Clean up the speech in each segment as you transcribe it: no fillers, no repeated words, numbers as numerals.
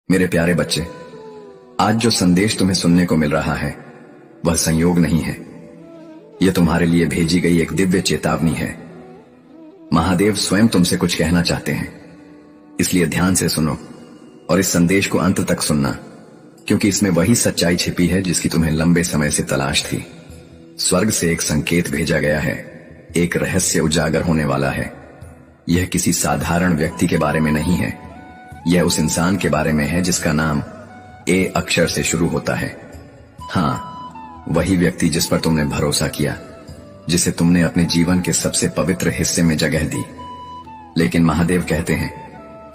मेरे प्यारे बच्चे, आज जो संदेश तुम्हें सुनने को मिल रहा है वह संयोग नहीं है। यह तुम्हारे लिए भेजी गई एक दिव्य चेतावनी है। महादेव स्वयं तुमसे कुछ कहना चाहते हैं, इसलिए ध्यान से सुनो और इस संदेश को अंत तक सुनना, क्योंकि इसमें वही सच्चाई छिपी है जिसकी तुम्हें लंबे समय से तलाश थी। स्वर्ग से एक संकेत भेजा गया है, एक रहस्य उजागर होने वाला है। यह किसी साधारण व्यक्ति के बारे में नहीं है, यह उस इंसान के बारे में है जिसका नाम ए अक्षर से शुरू होता है। हाँ, वही व्यक्ति जिस पर तुमने भरोसा किया, जिसे तुमने अपने जीवन के सबसे पवित्र हिस्से में जगह दी। लेकिन महादेव कहते हैं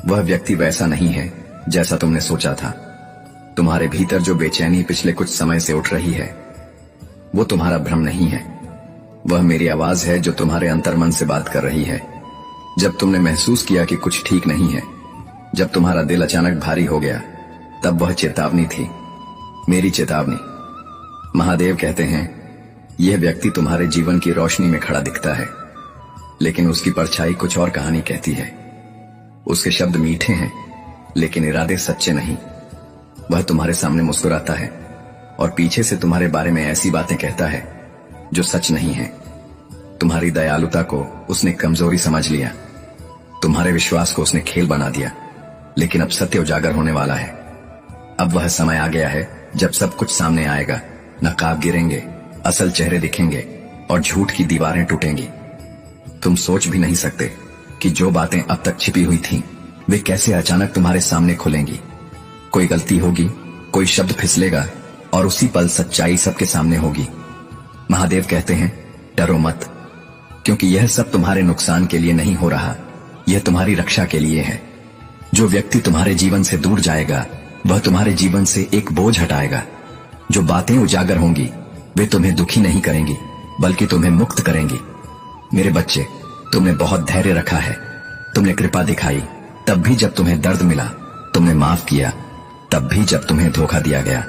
वह व्यक्ति वैसा नहीं है जैसा तुमने सोचा था। तुम्हारे भीतर जो बेचैनी पिछले कुछ समय से उठ रही है वो तुम्हारा भ्रम नहीं है, वह मेरी आवाज है जो तुम्हारे अंतर्मन से बात कर रही है। जब तुमने महसूस किया कि कुछ ठीक नहीं है, जब तुम्हारा दिल अचानक भारी हो गया, तब वह चेतावनी थी, मेरी चेतावनी। महादेव कहते हैं यह व्यक्ति तुम्हारे जीवन की रोशनी में खड़ा दिखता है, लेकिन उसकी परछाई कुछ और कहानी कहती है। उसके शब्द मीठे हैं लेकिन इरादे सच्चे नहीं। वह तुम्हारे सामने मुस्कुराता है और पीछे से तुम्हारे बारे में ऐसी बातें कहता है जो सच नहीं है। तुम्हारी दयालुता को उसने कमजोरी समझ लिया, तुम्हारे विश्वास को उसने खेल बना दिया। लेकिन अब सत्य उजागर होने वाला है। अब वह समय आ गया है जब सब कुछ सामने आएगा। नकाब गिरेंगे, असल चेहरे दिखेंगे और झूठ की दीवारें टूटेंगी। तुम सोच भी नहीं सकते कि जो बातें अब तक छिपी हुई थीं, वे कैसे अचानक तुम्हारे सामने खुलेंगी। कोई गलती होगी, कोई शब्द फिसलेगा और उसी पल सच्चाई सबके सामने होगी। महादेव कहते हैं डरो मत, क्योंकि यह सब तुम्हारे नुकसान के लिए नहीं हो रहा, यह तुम्हारी रक्षा के लिए है। जो व्यक्ति तुम्हारे जीवन से दूर जाएगा वह तुम्हारे जीवन से एक बोझ हटाएगा। जो बातें उजागर होंगी वे तुम्हें दुखी नहीं करेंगी बल्कि तुम्हें मुक्त करेंगी। मेरे बच्चे, तुमने बहुत धैर्य रखा है, तुमने कृपा दिखाई तब भी जब तुम्हें दर्द मिला, तुमने माफ किया तब भी जब तुम्हें धोखा दिया गया।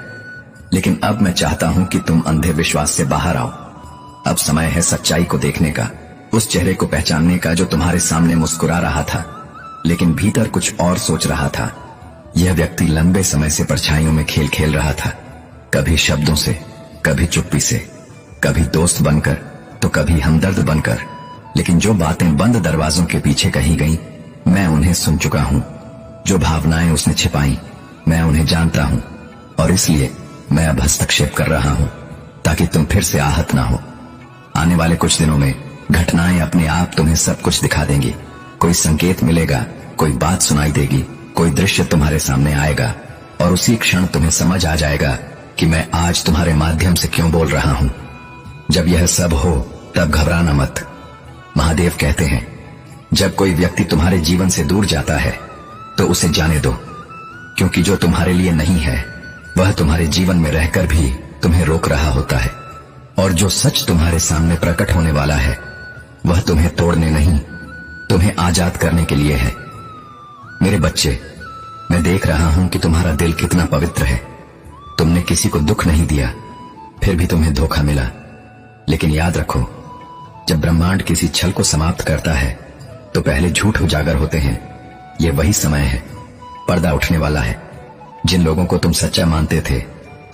लेकिन अब मैं चाहता हूं कि तुम अंधे विश्वास से बाहर आओ। अब समय है सच्चाई को देखने का, उस चेहरे को पहचानने का जो तुम्हारे सामने मुस्कुरा रहा था लेकिन भीतर कुछ और सोच रहा था। यह व्यक्ति लंबे समय से परछाइयों में खेल खेल रहा था, कभी शब्दों से, कभी चुप्पी से, कभी दोस्त बनकर तो कभी हमदर्द बनकर। लेकिन जो बातें बंद दरवाजों के पीछे कही गईं, मैं उन्हें सुन चुका हूं। जो भावनाएं उसने छिपाई, मैं उन्हें जानता हूं और इसलिए मैं अब हस्तक्षेप कर रहा हूं ताकि तुम फिर से आहत ना हो। आने वाले कुछ दिनों में घटनाएं अपने आप तुम्हें सब कुछ दिखा देंगी। कोई संकेत मिलेगा, कोई बात सुनाई देगी, कोई दृश्य तुम्हारे सामने आएगा और उसी क्षण तुम्हें समझ आ जाएगा कि मैं आज तुम्हारे माध्यम से क्यों बोल रहा हूं। जब यह सब हो तब घबराना मत। महादेव कहते हैं जब कोई व्यक्ति तुम्हारे जीवन से दूर जाता है तो उसे जाने दो, क्योंकि जो तुम्हारे लिए नहीं है वह तुम्हारे जीवन में रहकर भी तुम्हें रोक रहा होता है। और जो सच तुम्हारे सामने प्रकट होने वाला है वह तुम्हें तोड़ने नहीं, तुम्हें आजाद करने के लिए है। मेरे बच्चे, मैं देख रहा हूं कि तुम्हारा दिल कितना पवित्र है। तुमने किसी को दुख नहीं दिया, फिर भी तुम्हें धोखा मिला। लेकिन याद रखो, जब ब्रह्मांड किसी छल को समाप्त करता है तो पहले झूठ उजागर होते हैं। यह वही समय है, पर्दा उठने वाला है। जिन लोगों को तुम सच्चा मानते थे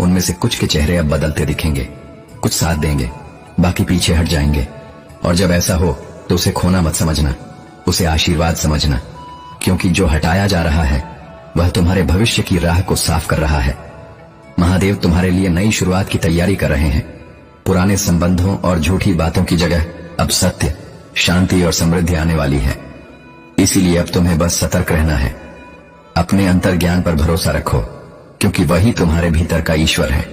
उनमें से कुछ के चेहरे अब बदलते दिखेंगे। कुछ साथ देंगे, बाकी पीछे हट जाएंगे। और जब ऐसा हो तो उसे खोना मत समझना, उसे आशीर्वाद समझना, क्योंकि जो हटाया जा रहा है वह तुम्हारे भविष्य की राह को साफ कर रहा है। महादेव तुम्हारे लिए नई शुरुआत की तैयारी कर रहे हैं। पुराने संबंधों और झूठी बातों की जगह अब सत्य, शांति और समृद्धि आने वाली है। इसीलिए अब तुम्हें बस सतर्क रहना है। अपने अंतर्ज्ञान पर भरोसा रखो, क्योंकि वही तुम्हारे भीतर का ईश्वर है।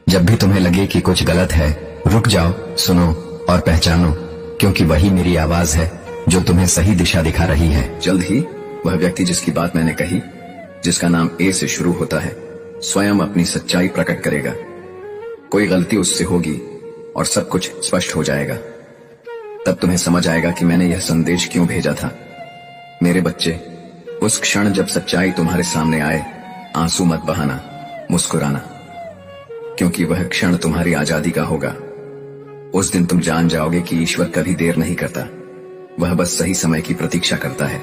जब भी तुम्हें लगे कि कुछ गलत है, रुक जाओ, सुनो और पहचानो, क्योंकि वही मेरी आवाज है जो तुम्हें सही दिशा दिखा रही है। जल्द ही वह व्यक्ति जिसकी बात मैंने कही, जिसका नाम ए से शुरू होता है, स्वयं अपनी सच्चाई प्रकट करेगा। कोई गलती उससे होगी और सब कुछ स्पष्ट हो जाएगा। तब तुम्हें समझ आएगा कि मैंने यह संदेश क्यों भेजा था। मेरे बच्चे, उस क्षण जब सच्चाई तुम्हारे सामने आए, आंसू मत बहाना, मुस्कुराना, क्योंकि वह क्षण तुम्हारी आजादी का होगा। उस दिन तुम जान जाओगे कि ईश्वर कभी देर नहीं करता, वह बस सही समय की प्रतीक्षा करता है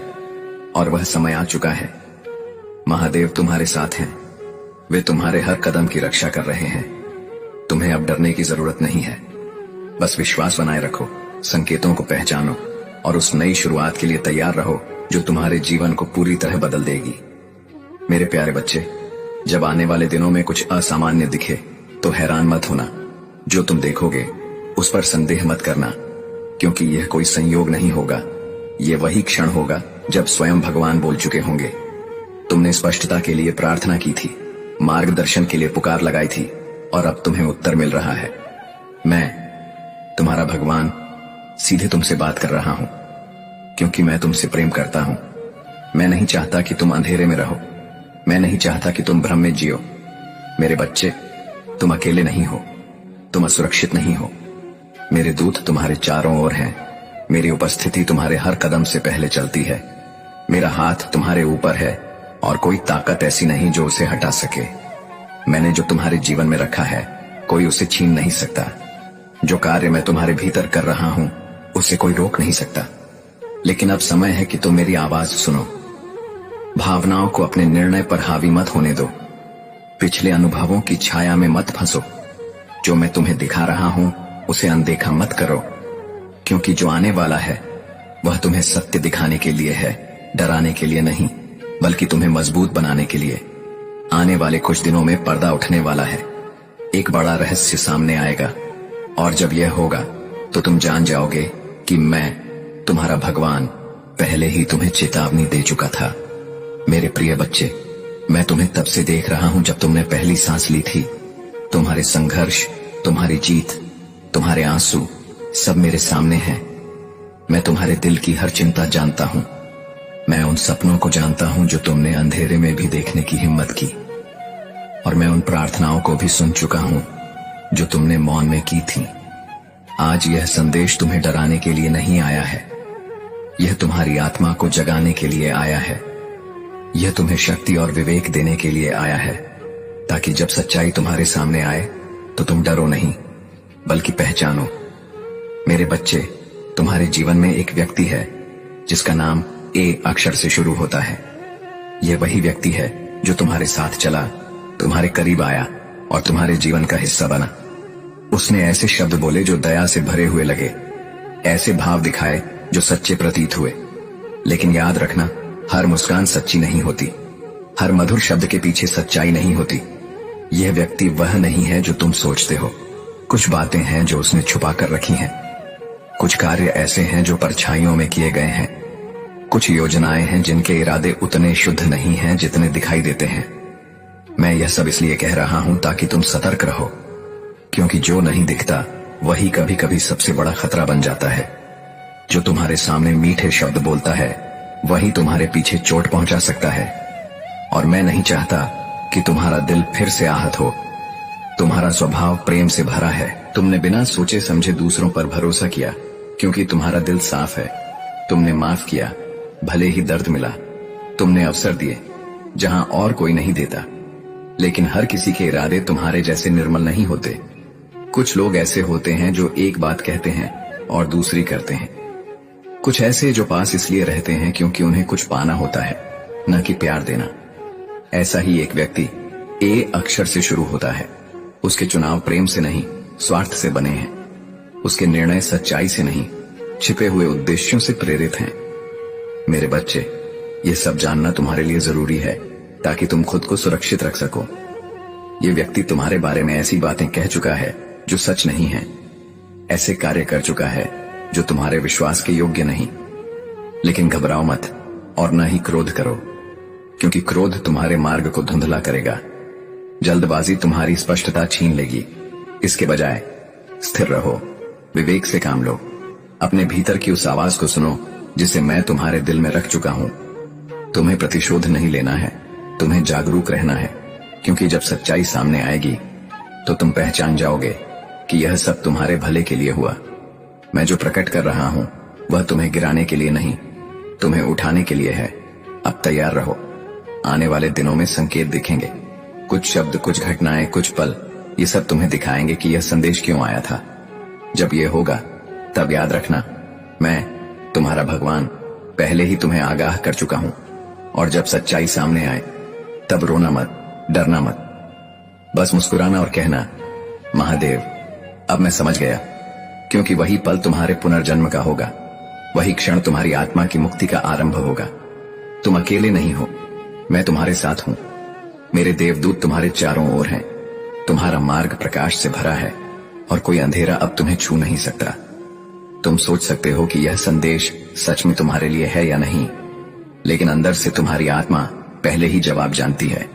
और वह समय आ चुका है। महादेव तुम्हारे साथ हैं। वे तुम्हारे हर कदम की रक्षा कर रहे हैं। तुम्हें अब डरने की जरूरत नहीं है। बस विश्वास बनाए रखो, संकेतों को पहचानो और उस नई शुरुआत के लिए तैयार रहो जो तुम्हारे जीवन को पूरी तरह बदल देगी। मेरे प्यारे बच्चे, जब आने वाले दिनों में कुछ असामान्य दिखे तो हैरान मत होना। जो तुम देखोगे उस पर संदेह मत करना, क्योंकि यह कोई संयोग नहीं होगा। यह वही क्षण होगा जब स्वयं भगवान बोल चुके होंगे। तुमने स्पष्टता के लिए प्रार्थना की थी, मार्गदर्शन के लिए पुकार लगाई थी, और अब तुम्हें उत्तर मिल रहा है। मैं, तुम्हारा भगवान, सीधे तुमसे बात कर रहा हूं, क्योंकि मैं तुमसे प्रेम करता हूं। मैं नहीं चाहता कि तुम अंधेरे में रहो। मैं नहीं चाहता कि तुम भ्रम में जियो। मेरे बच्चे, तुम अकेले नहीं हो, तुम असुरक्षित नहीं हो। मेरे दूत तुम्हारे चारों ओर हैं। मेरी उपस्थिति तुम्हारे हर कदम से पहले चलती है। मेरा हाथ तुम्हारे ऊपर है और कोई ताकत ऐसी नहीं जो उसे हटा सके। मैंने जो तुम्हारे जीवन में रखा है कोई उसे छीन नहीं सकता। जो कार्य मैं तुम्हारे भीतर कर रहा हूं उसे कोई रोक नहीं सकता। लेकिन अब समय है कि तुम मेरी आवाज सुनो। भावनाओं को अपने निर्णय पर हावी मत होने दो। पिछले अनुभवों की छाया में मत फंसो। जो मैं तुम्हें दिखा रहा हूं उसे अनदेखा मत करो, क्योंकि जो आने वाला है वह तुम्हें सत्य दिखाने के लिए है, डराने के लिए नहीं, बल्कि तुम्हें मजबूत बनाने के लिए। आने वाले कुछ दिनों में पर्दा उठने वाला है। एक बड़ा रहस्य सामने आएगा, और जब यह होगा तो तुम जान जाओगे कि मैं, तुम्हारा भगवान, पहले ही तुम्हें चेतावनी दे चुका था। मेरे प्रिय बच्चे, मैं तुम्हें तब से देख रहा हूं जब तुमने पहली सांस ली थी। तुम्हारे संघर्ष, तुम्हारी जीत, तुम्हारे आंसू, सब मेरे सामने हैं। मैं तुम्हारे दिल की हर चिंता जानता हूं। मैं उन सपनों को जानता हूं जो तुमने अंधेरे में भी देखने की हिम्मत की, और मैं उन प्रार्थनाओं को भी सुन चुका हूं जो तुमने मौन में की थी। आज यह संदेश तुम्हें डराने के लिए नहीं आया है। यह तुम्हारी आत्मा को जगाने के लिए आया है। यह तुम्हें शक्ति और विवेक देने के लिए आया है, ताकि जब सच्चाई तुम्हारे सामने आए तो तुम डरो नहीं, बल्कि पहचानो। मेरे बच्चे, तुम्हारे जीवन में एक व्यक्ति है जिसका नाम ए अक्षर से शुरू होता है। यह वही व्यक्ति है जो तुम्हारे साथ चला, तुम्हारे करीब आया और तुम्हारे जीवन का हिस्सा बना। उसने ऐसे शब्द बोले जो दया से भरे हुए लगे, ऐसे भाव दिखाए जो सच्चे प्रतीत हुए। लेकिन याद रखना, हर मुस्कान सच्ची नहीं होती, हर मधुर शब्द के पीछे सच्चाई नहीं होती। यह व्यक्ति वह नहीं है जो तुम सोचते हो। कुछ बातें हैं जो उसने छुपा कर रखी हैं। कुछ कार्य ऐसे हैं जो परछाइयों में किए गए हैं। कुछ योजनाएं हैं जिनके इरादे उतने शुद्ध नहीं हैं जितने दिखाई देते हैं। मैं यह सब इसलिए कह रहा हूं ताकि तुम सतर्क रहो, क्योंकि जो नहीं दिखता वही कभी कभी सबसे बड़ा खतरा बन जाता है। जो तुम्हारे सामने मीठे शब्द बोलता है वही तुम्हारे पीछे चोट पहुंचा सकता है। और मैं नहीं चाहता कि तुम्हारा दिल फिर से आहत हो। तुम्हारा स्वभाव प्रेम से भरा है। तुमने बिना सोचे समझे दूसरों पर भरोसा किया, क्योंकि तुम्हारा दिल साफ है। तुमने माफ किया, भले ही दर्द मिला। तुमने अवसर दिए जहां और कोई नहीं देता। लेकिन हर किसी के इरादे तुम्हारे जैसे निर्मल नहीं होते। कुछ लोग ऐसे होते हैं जो एक बात कहते हैं और दूसरी करते हैं। कुछ ऐसे जो पास इसलिए रहते हैं क्योंकि उन्हें कुछ पाना होता है, न कि प्यार देना। ऐसा ही एक व्यक्ति ए अक्षर से शुरू होता है। उसके चुनाव प्रेम से नहीं, स्वार्थ से बने हैं। उसके निर्णय सच्चाई से नहीं, छिपे हुए उद्देश्यों से प्रेरित हैं। मेरे बच्चे, ये सब जानना तुम्हारे लिए जरूरी है ताकि तुम खुद को सुरक्षित रख सको। ये व्यक्ति तुम्हारे बारे में ऐसी बातें कह चुका है जो सच नहीं है, ऐसे कार्य कर चुका है जो तुम्हारे विश्वास के योग्य नहीं। लेकिन घबराओ मत और न ही क्रोध करो, क्योंकि क्रोध तुम्हारे मार्ग को धुंधला करेगा। जल्दबाजी तुम्हारी स्पष्टता छीन लेगी। इसके बजाय स्थिर रहो, विवेक से काम लो। अपने भीतर की उस आवाज को सुनो जिसे मैं तुम्हारे दिल में रख चुका हूं। तुम्हें प्रतिशोध नहीं लेना है, तुम्हें जागरूक रहना है, क्योंकि जब सच्चाई सामने आएगी तो तुम पहचान जाओगे कि यह सब तुम्हारे भले के लिए हुआ। मैं जो प्रकट कर रहा हूं वह तुम्हें गिराने के लिए नहीं, तुम्हें उठाने के लिए है। अब तैयार रहो, आने वाले दिनों में संकेत दिखेंगे। कुछ शब्द, कुछ घटनाएं, कुछ पल, ये सब तुम्हें दिखाएंगे कि यह संदेश क्यों आया था। जब यह होगा तब याद रखना, मैं, तुम्हारा भगवान, पहले ही तुम्हें आगाह कर चुका हूं। और जब सच्चाई सामने आए तब रोना मत, डरना मत, बस मुस्कुराना और कहना, महादेव अब मैं समझ गया। क्योंकि वही पल तुम्हारे पुनर्जन्म का होगा, वही क्षण तुम्हारी आत्मा की मुक्ति का आरंभ होगा। तुम अकेले नहीं हो, मैं तुम्हारे साथ हूं। मेरे देवदूत तुम्हारे चारों ओर हैं। तुम्हारा मार्ग प्रकाश से भरा है और कोई अंधेरा अब तुम्हें छू नहीं सकता। तुम सोच सकते हो कि यह संदेश सच में तुम्हारे लिए है या नहीं, लेकिन अंदर से तुम्हारी आत्मा पहले ही जवाब जानती है।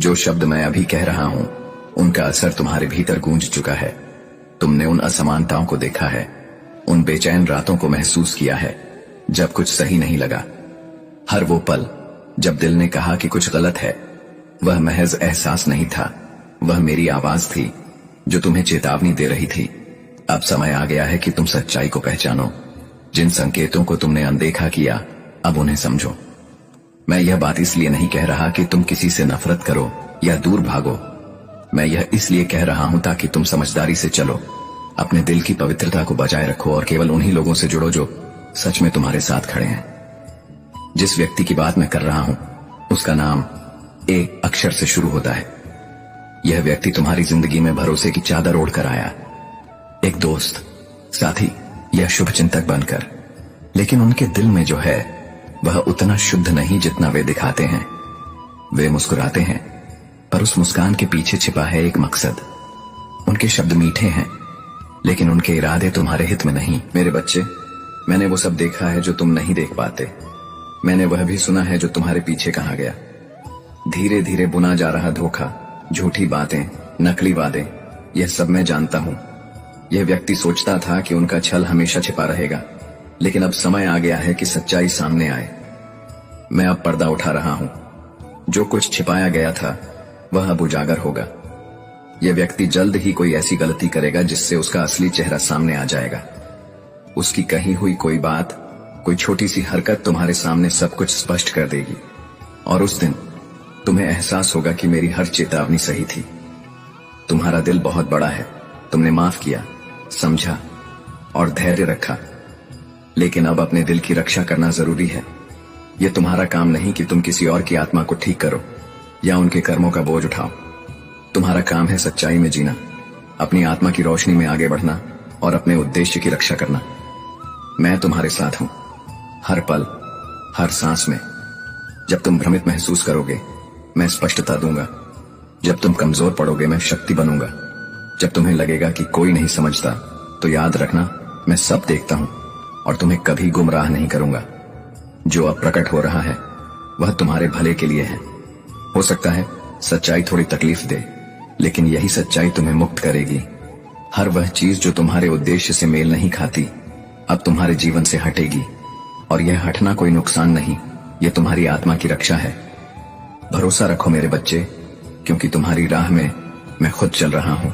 जो शब्द मैं अभी कह रहा हूं, उनका असर तुम्हारे भीतर गूंज चुका है। तुमने उन असमानताओं को देखा है, उन बेचैन रातों को महसूस किया है जब कुछ सही नहीं लगा। हर वो पल जब दिल ने कहा कि कुछ गलत है, वह महज एहसास नहीं था, वह मेरी आवाज थी जो तुम्हें चेतावनी दे रही थी। अब समय आ गया है कि तुम सच्चाई को पहचानो। जिन संकेतों को तुमने अनदेखा किया, अब उन्हें समझो। मैं यह बात इसलिए नहीं कह रहा कि तुम किसी से नफरत करो या दूर भागो। मैं यह इसलिए कह रहा हूं ताकि तुम समझदारी से चलो, अपने दिल की पवित्रता को बचाए रखो और केवल उन्हीं लोगों से जुड़ो जो सच में तुम्हारे साथ खड़े हैं। जिस व्यक्ति की बात मैं कर रहा हूं, उसका नाम ए अक्षर से शुरू होता है। यह व्यक्ति तुम्हारी जिंदगी में भरोसे की चादर ओढ़कर आया, एक दोस्त, साथी या शुभचिंतक बनकर। लेकिन उनके दिल में जो है वह उतना शुद्ध नहीं जितना वे दिखाते हैं। वे मुस्कुराते हैं, पर उस मुस्कान के पीछे छिपा है एक मकसद। उनके शब्द मीठे हैं, लेकिन उनके इरादे तुम्हारे हित में नहीं। मेरे बच्चे, मैंने वो सब देखा है जो तुम नहीं देख पाते। मैंने वह भी सुना है जो तुम्हारे पीछे कहा गया। धीरे धीरे बुना जा रहा धोखा, झूठी बातें, नकली वादे, यह सब मैं जानता हूं। यह व्यक्ति सोचता था कि उनका छल हमेशा छिपा रहेगा, लेकिन अब समय आ गया है कि सच्चाई सामने आए। मैं अब पर्दा उठा रहा हूं। जो कुछ छिपाया गया था वह अब उजागर होगा। यह व्यक्ति जल्द ही कोई ऐसी गलती करेगा जिससे उसका असली चेहरा सामने आ जाएगा। उसकी कही हुई कोई बात, कोई छोटी सी हरकत तुम्हारे सामने सब कुछ स्पष्ट कर देगी, और उस दिन तुम्हें एहसास होगा कि मेरी हर चेतावनी सही थी। तुम्हारा दिल बहुत बड़ा है, तुमने माफ किया, समझा और धैर्य रखा, लेकिन अब अपने दिल की रक्षा करना जरूरी है। यह तुम्हारा काम नहीं कि तुम किसी और की आत्मा को ठीक करो या उनके कर्मों का बोझ उठाओ। तुम्हारा काम है सच्चाई में जीना, अपनी आत्मा की रोशनी में आगे बढ़ना और अपने उद्देश्य की रक्षा करना। मैं तुम्हारे साथ हूं, हर पल, हर सांस में। जब तुम भ्रमित महसूस करोगे, मैं स्पष्टता दूंगा। जब तुम कमजोर पड़ोगे, मैं शक्ति बनूंगा। जब तुम्हें लगेगा कि कोई नहीं समझता, तो याद रखना, मैं सब देखता हूं और तुम्हें कभी गुमराह नहीं करूंगा। जो अब प्रकट हो रहा है वह तुम्हारे भले के लिए है। हो सकता है सच्चाई थोड़ी तकलीफ दे, लेकिन यही सच्चाई तुम्हें मुक्त करेगी। हर वह चीज जो तुम्हारे उद्देश्य से मेल नहीं खाती, अब तुम्हारे जीवन से हटेगी, और यह हटना कोई नुकसान नहीं, यह तुम्हारी आत्मा की रक्षा है। भरोसा रखो मेरे बच्चे, क्योंकि तुम्हारी राह में मैं खुद चल रहा हूं।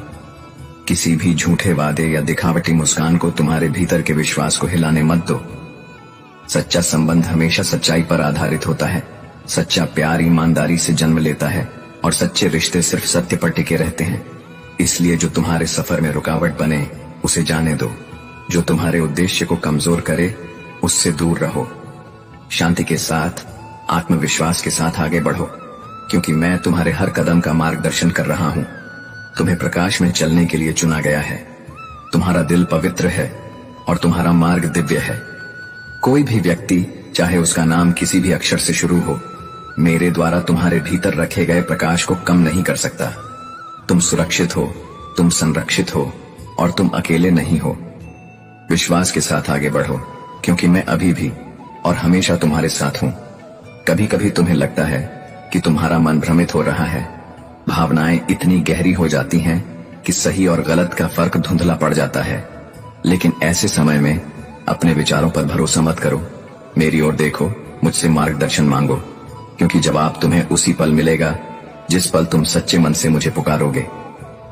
किसी भी झूठे वादे या दिखावटी मुस्कान को तुम्हारे भीतर के विश्वास को हिलाने मत दो। सच्चा संबंध हमेशा सच्चाई पर आधारित होता है। सच्चा प्यार ईमानदारी से जन्म लेता है, और सच्चे रिश्ते सिर्फ सत्य पर टिके रहते हैं। इसलिए जो तुम्हारे सफर में रुकावट बने, उसे जाने दो। जो तुम्हारे उद्देश्य को कमजोर करे, उससे दूर रहो। शांति के साथ, आत्मविश्वास के साथ आगे बढ़ो, क्योंकि मैं तुम्हारे हर कदम का मार्गदर्शन कर रहा हूं। तुम्हें प्रकाश में चलने के लिए चुना गया है। तुम्हारा दिल पवित्र है और तुम्हारा मार्ग दिव्य है। कोई भी व्यक्ति, चाहे उसका नाम किसी भी अक्षर से शुरू हो, मेरे द्वारा तुम्हारे भीतर रखे गए प्रकाश को कम नहीं कर सकता। तुम सुरक्षित हो, तुम संरक्षित हो, और तुम अकेले नहीं हो। विश्वास के साथ आगे बढ़ो, क्योंकि मैं अभी भी और हमेशा तुम्हारे साथ हूं। कभी कभी तुम्हें लगता है कि तुम्हारा मन भ्रमित हो रहा है। भावनाएं इतनी गहरी हो जाती हैं कि सही और गलत का फर्क धुंधला पड़ जाता है। लेकिन ऐसे समय में अपने विचारों पर भरोसा मत करो। मेरी ओर देखो, मुझसे मार्गदर्शन मांगो, क्योंकि जवाब तुम्हें उसी पल मिलेगा जिस पल तुम सच्चे मन से मुझे पुकारोगे।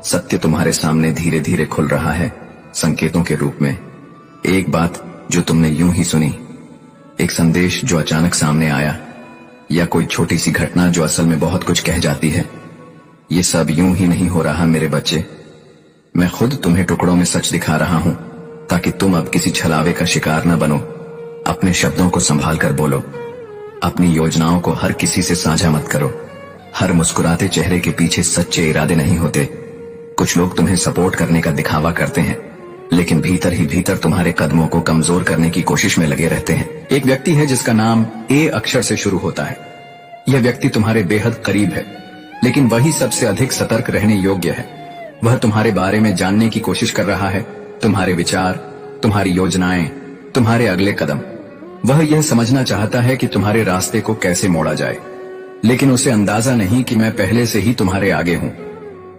सत्य तुम्हारे सामने धीरे धीरे खुल रहा है, संकेतों के रूप में। एक बात जो तुमने यूं ही सुनी, एक संदेश जो अचानक सामने आया, या कोई छोटी सी घटना जो असल में बहुत कुछ कह जाती है। ये सब यूं ही नहीं हो रहा मेरे बच्चे। मैं खुद तुम्हें टुकड़ों में सच दिखा रहा हूं, ताकि तुम अब किसी छलावे का शिकार न बनो। अपने शब्दों को संभाल कर बोलो। अपनी योजनाओं को हर किसी से साझा मत करो। हर मुस्कुराते चेहरे के पीछे सच्चे इरादे नहीं होते। कुछ लोग तुम्हें सपोर्ट करने का दिखावा करते हैं, लेकिन भीतर ही भीतर तुम्हारे कदमों को कमजोर करने की कोशिश में लगे रहते हैं। एक व्यक्ति है जिसका नाम ए अक्षर से शुरू होता है। यह व्यक्ति तुम्हारे बेहद करीब है, लेकिन वही सबसे अधिक सतर्क रहने योग्य है। वह तुम्हारे बारे में जानने की कोशिश कर रहा है, तुम्हारे विचार, तुम्हारी योजनाएं, तुम्हारे अगले कदम। वह यह समझना चाहता है कि तुम्हारे रास्ते को कैसे मोड़ा जाए, लेकिन उसे अंदाजा नहीं कि मैं पहले से ही तुम्हारे आगे हूं।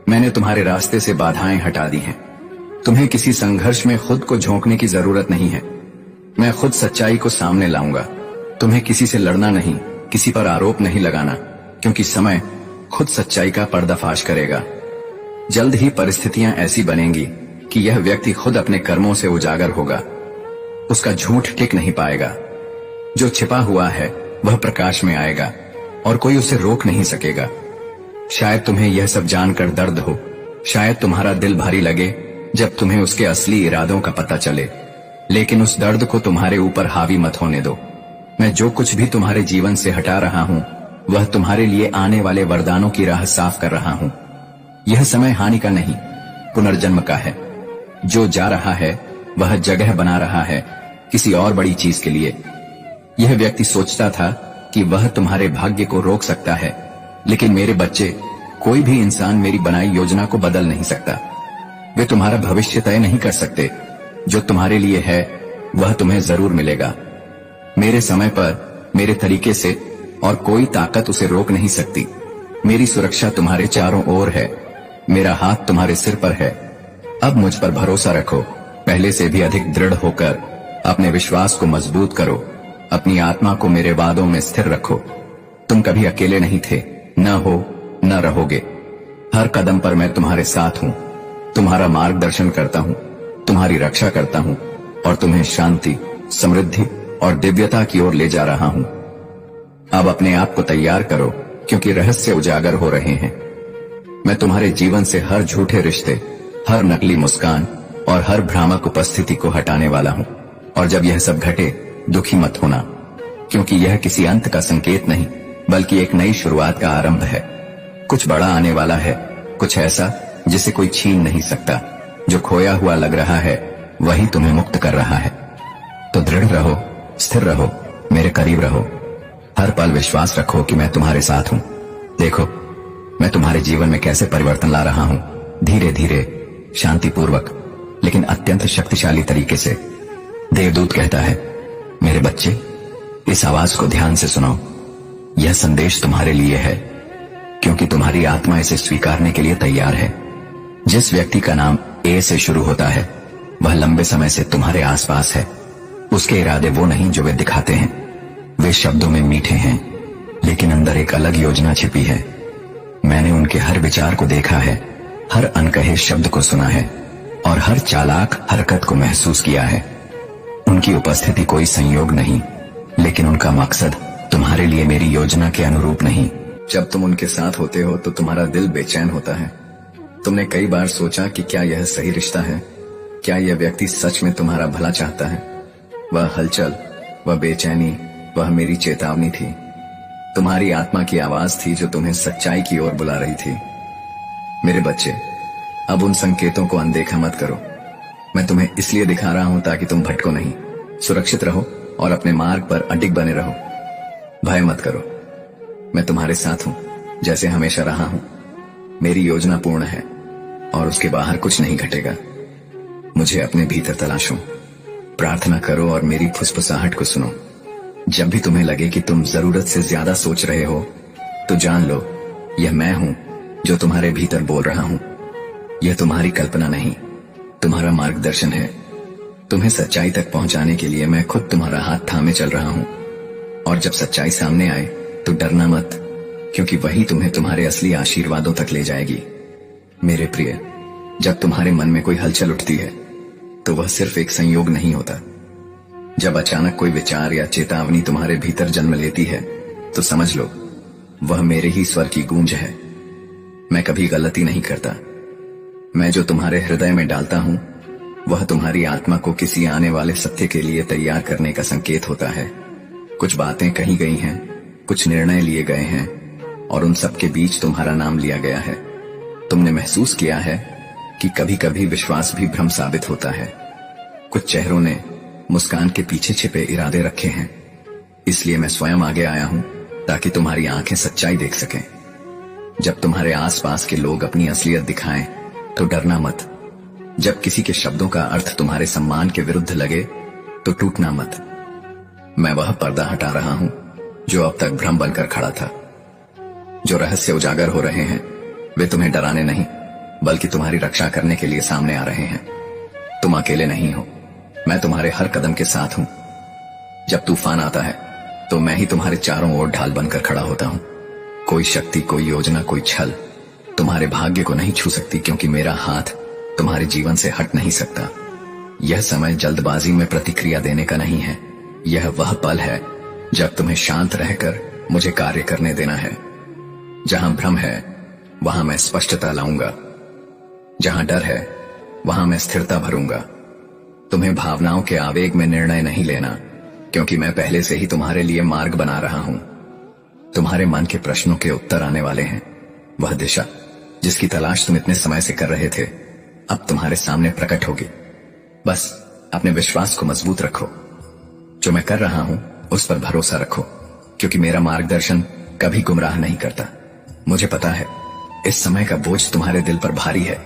मैंने तुम्हारे रास्ते से बाधाएं हटा दी हैं। तुम्हें किसी संघर्ष में खुद को झोंकने की जरूरत नहीं है। मैं खुद सच्चाई को सामने लाऊंगा। तुम्हें किसी से लड़ना नहीं, किसी पर आरोप नहीं लगाना, क्योंकि समय खुद सच्चाई का पर्दाफाश करेगा। जल्द ही परिस्थितियां ऐसी बनेंगी कि यह व्यक्ति खुद अपने कर्मों से उजागर होगा। उसका झूठ टिक नहीं पाएगा। जो छिपा हुआ है वह प्रकाश में आएगा और कोई उसे रोक नहीं सकेगा। शायद तुम्हें यह सब जानकर दर्द हो, शायद तुम्हारा दिल भारी लगे जब तुम्हें उसके असली इरादों का पता चले, लेकिन उस दर्द को तुम्हारे ऊपर हावी मत होने दो। मैं जो कुछ भी तुम्हारे जीवन से हटा रहा हूं, वह तुम्हारे लिए आने वाले वरदानों की राह साफ कर रहा हूं। यह समय हानि का नहीं, पुनर्जन्म का है। जो जा रहा है वह जगह बना रहा है किसी और बड़ी चीज के लिए। यह व्यक्ति सोचता था कि वह तुम्हारे भाग्य को रोक सकता है, लेकिन मेरे बच्चे, कोई भी इंसान मेरी बनाई योजना को बदल नहीं सकता। वे तुम्हारा भविष्य तय नहीं कर सकते। जो तुम्हारे लिए है वह तुम्हें जरूर मिलेगा, मेरे समय पर, मेरे तरीके से, और कोई ताकत उसे रोक नहीं सकती। मेरी सुरक्षा तुम्हारे चारों ओर है, मेरा हाथ तुम्हारे सिर पर है। अब मुझ पर भरोसा रखो, पहले से भी अधिक दृढ़ होकर अपने विश्वास को मजबूत करो। अपनी आत्मा को मेरे वादों में स्थिर रखो। तुम कभी अकेले नहीं थे, न हो, न रहोगे। हर कदम पर मैं तुम्हारे साथ हूं, तुम्हारा मार्गदर्शन करता हूं, तुम्हारी रक्षा करता हूं और तुम्हें शांति, समृद्धि और दिव्यता की ओर ले जा रहा हूं। अब अपने आप को तैयार करो, क्योंकि रहस्य उजागर हो रहे हैं। मैं तुम्हारे जीवन से हर झूठे रिश्ते, हर नकली मुस्कान और हर भ्रामक उपस्थिति को हटाने वाला हूं। और जब यह सब घटे, दुखी मत होना, क्योंकि यह किसी अंत का संकेत नहीं, बल्कि एक नई शुरुआत का आरंभ है। कुछ बड़ा आने वाला है, कुछ ऐसा जिसे कोई छीन नहीं सकता। जो खोया हुआ लग रहा है वही तुम्हें मुक्त कर रहा है। तो दृढ़ रहो, स्थिर रहो, मेरे करीब रहो। हर पल विश्वास रखो कि मैं तुम्हारे साथ हूं। देखो, मैं तुम्हारे जीवन में कैसे परिवर्तन ला रहा हूं, धीरे धीरे, शांतिपूर्वक, लेकिन अत्यंत शक्तिशाली तरीके से। देवदूत कहता है, मेरे बच्चे, इस आवाज को ध्यान से सुनो। यह संदेश तुम्हारे लिए है, क्योंकि तुम्हारी आत्मा इसे स्वीकारने के लिए तैयार है। जिस व्यक्ति का नाम ए से शुरू होता है वह लंबे समय से तुम्हारे आसपास है। उसके इरादे वो नहीं जो वे दिखाते हैं। वे शब्दों में मीठे हैं, लेकिन अंदर एक अलग योजना छिपी है। मैंने उनके हर विचार को देखा है, हर अनकहे शब्द को सुना है और हर चालाक हरकत को महसूस किया है। उनकी उपस्थिति कोई संयोग नहीं, लेकिन उनका मकसद तुम्हारे लिए मेरी योजना के अनुरूप नहीं। जब तुम उनके साथ होते हो तो तुम्हारा दिल बेचैन होता है। तुमने कई बार सोचा कि क्या यह सही रिश्ता है, क्या यह व्यक्ति सच में तुम्हारा भला चाहता है। वह हलचल, वह बेचैनी, वह मेरी चेतावनी थी। तुम्हारी आत्मा की आवाज थी जो तुम्हें सच्चाई की ओर बुला रही थी। मेरे बच्चे, अब उन संकेतों को अनदेखा मत करो। मैं तुम्हें इसलिए दिखा रहा हूं ताकि तुम भटको नहीं। सुरक्षित रहो और अपने मार्ग पर अडिग बने रहो। भय मत करो, मैं तुम्हारे साथ हूं, जैसे हमेशा रहा हूं। मेरी योजना पूर्ण है और उसके बाहर कुछ नहीं घटेगा। मुझे अपने भीतर तलाशो, प्रार्थना करो और मेरी फुसफुसाहट को सुनो। जब भी तुम्हें लगे कि तुम जरूरत से ज्यादा सोच रहे हो, तो जान लो, यह मैं हूं जो तुम्हारे भीतर बोल रहा हूं। यह तुम्हारी कल्पना नहीं, तुम्हारा मार्गदर्शन है। तुम्हें सच्चाई तक पहुंचाने के लिए मैं खुद तुम्हारा हाथ थामे चल रहा हूं। और जब सच्चाई सामने आए तो डरना मत, क्योंकि वही तुम्हें तुम्हारे असली आशीर्वादों तक ले जाएगी। मेरे प्रिय, जब तुम्हारे मन में कोई हलचल उठती है तो वह सिर्फ एक संयोग नहीं होता। जब अचानक कोई विचार या चेतावनी तुम्हारे भीतर जन्म लेती है तो समझ लो, वह मेरे ही स्वर की गूंज है। मैं कभी गलती नहीं करता। मैं जो तुम्हारे हृदय में डालता हूं वह तुम्हारी आत्मा को किसी आने वाले सत्य के लिए तैयार करने का संकेत होता है। कुछ बातें कही गई हैं, कुछ निर्णय लिए गए हैं, और उन सब के बीच तुम्हारा नाम लिया गया है। तुमने महसूस किया है कि कभी कभी विश्वास भी भ्रम साबित होता है। कुछ चेहरों ने मुस्कान के पीछे छिपे इरादे रखे हैं, इसलिए मैं स्वयं आगे आया हूं ताकि तुम्हारी आंखें सच्चाई देख सकें। जब तुम्हारे आसपास के लोग अपनी असलियत दिखाएं तो डरना मत। जब किसी के शब्दों का अर्थ तुम्हारे सम्मान के विरुद्ध लगे तो टूटना मत। मैं वह पर्दा हटा रहा हूं जो अब तक भ्रम बनकर खड़ा था। जो रहस्य उजागर हो रहे हैं वे तुम्हें डराने नहीं बल्कि तुम्हारी रक्षा करने के लिए सामने आ रहे हैं। तुम अकेले नहीं हो, मैं तुम्हारे हर कदम के साथ हूं। जब तूफान आता है तो मैं ही तुम्हारे चारों ओर ढाल बनकर खड़ा होता हूं। कोई शक्ति, कोई योजना, कोई छल तुम्हारे भाग्य को नहीं छू सकती, क्योंकि मेरा हाथ तुम्हारे जीवन से हट नहीं सकता। यह समय जल्दबाजी में प्रतिक्रिया देने का नहीं है। यह वह पल है जब तुम्हें शांत रहकर मुझे कार्य करने देना है। जहां भ्रम है वहां मैं स्पष्टता लाऊंगा, जहां डर है वहां मैं स्थिरता भरूंगा। तुम्हें भावनाओं के आवेग में निर्णय नहीं लेना, क्योंकि मैं पहले से ही तुम्हारे लिए मार्ग बना रहा हूं। तुम्हारे मन के प्रश्नों के उत्तर आने वाले हैं। वह दिशा जिसकी तलाश तुम इतने समय से कर रहे थे अब तुम्हारे सामने प्रकट होगी। बस अपने विश्वास को मजबूत रखो। जो मैं कर रहा हूं उस पर भरोसा रखो, क्योंकि मेरा मार्गदर्शन कभी गुमराह नहीं करता। मुझे पता है इस समय का बोझ तुम्हारे दिल पर भारी है,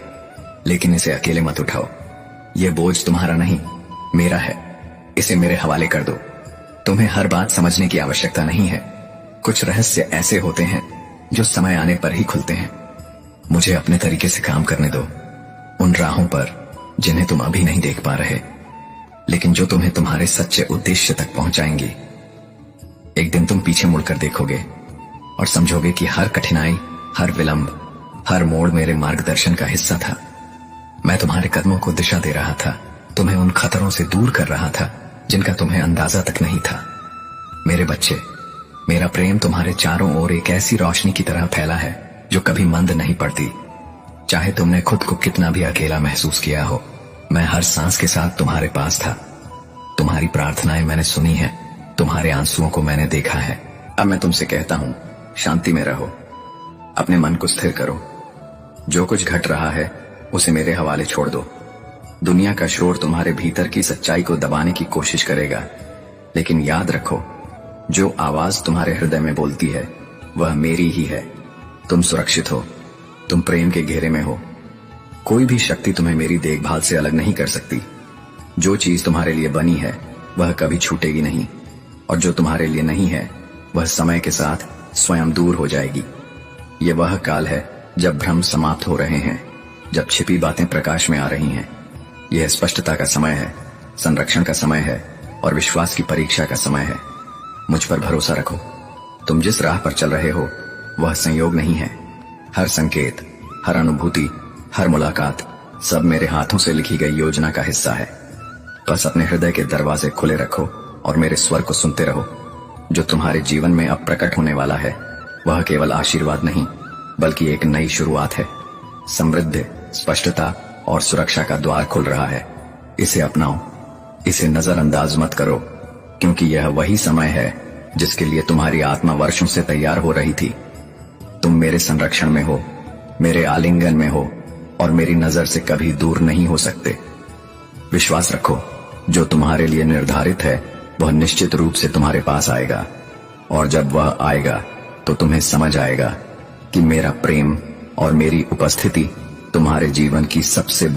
लेकिन इसे अकेले मत उठाओ। यह बोझ तुम्हारा नहीं, मेरा है। इसे मेरे हवाले कर दो। तुम्हें हर बात समझने की आवश्यकता नहीं है। कुछ रहस्य ऐसे होते हैं जो समय आने पर ही खुलते हैं। मुझे अपने तरीके से काम करने दो, उन राहों पर जिन्हें तुम अभी नहीं देख पा रहे, लेकिन जो तुम्हें तुम्हारे सच्चे उद्देश्य तक पहुंचाएंगी। एक दिन तुम पीछे मुड़कर देखोगे और समझोगे कि हर कठिनाई, हर विलंब, हर मोड़ मेरे मार्गदर्शन का हिस्सा था। मैं तुम्हारे कदमों को दिशा दे रहा था, तुम्हें उन खतरों से दूर कर रहा था जिनका तुम्हें अंदाजा तक नहीं था। मेरे बच्चे, मेरा प्रेम तुम्हारे चारों ओर एक ऐसी रोशनी की तरह फैला है जो कभी मंद नहीं पड़ती। चाहे तुमने खुद को कितना भी अकेला महसूस किया हो, मैं हर सांस के साथ तुम्हारे पास था। तुम्हारी प्रार्थनाएं मैंने सुनी है, तुम्हारे आंसुओं को मैंने देखा है। अब मैं तुमसे कहता हूं, शांति में रहो, अपने मन को स्थिर करो। जो कुछ घट रहा है उसे मेरे हवाले छोड़ दो। दुनिया का शोर तुम्हारे भीतर की सच्चाई को दबाने की कोशिश करेगा, लेकिन याद रखो, जो आवाज तुम्हारे हृदय में बोलती है वह मेरी ही है। तुम सुरक्षित हो, तुम प्रेम के घेरे में हो। कोई भी शक्ति तुम्हें मेरी देखभाल से अलग नहीं कर सकती। जो चीज तुम्हारे लिए बनी है वह कभी छूटेगी नहीं, और जो तुम्हारे लिए नहीं है वह समय के साथ स्वयं दूर हो जाएगी। यह वह काल है जब भ्रम समाप्त हो रहे हैं, जब छिपी बातें प्रकाश में आ रही हैं। यह स्पष्टता का समय है, संरक्षण का समय है और विश्वास की परीक्षा का समय है। मुझ पर भरोसा रखो। तुम जिस राह पर चल रहे हो वह संयोग नहीं है। हर संकेत, हर अनुभूति, हर मुलाकात सब मेरे हाथों से लिखी गई योजना का हिस्सा है। बस अपने हृदय के दरवाजे खुले रखो और मेरे स्वर को सुनते रहो। जो तुम्हारे जीवन में अब प्रकट होने वाला है वह केवल आशीर्वाद नहीं बल्कि एक नई शुरुआत है। समृद्धि, स्पष्टता और सुरक्षा का द्वार खुल रहा है। इसे अपनाओ, इसे नजरअंदाज मत करो, क्योंकि यह वही समय है जिसके लिए तुम्हारी आत्मा वर्षों से तैयार हो रही थी। तुम मेरे संरक्षण में हो, मेरे आलिंगन में हो और मेरी नजर से कभी दूर नहीं हो सकते। विश्वास रखो, जो तुम्हारे लिए निर्धारित है वह निश्चित रूप से तुम्हारे पास आएगा, और जब वह आएगा तो तुम्हें समझ आएगा कि मेरा प्रेम और मेरी उपस्थिति तुम्हारे जीवन की सबसे बड़ी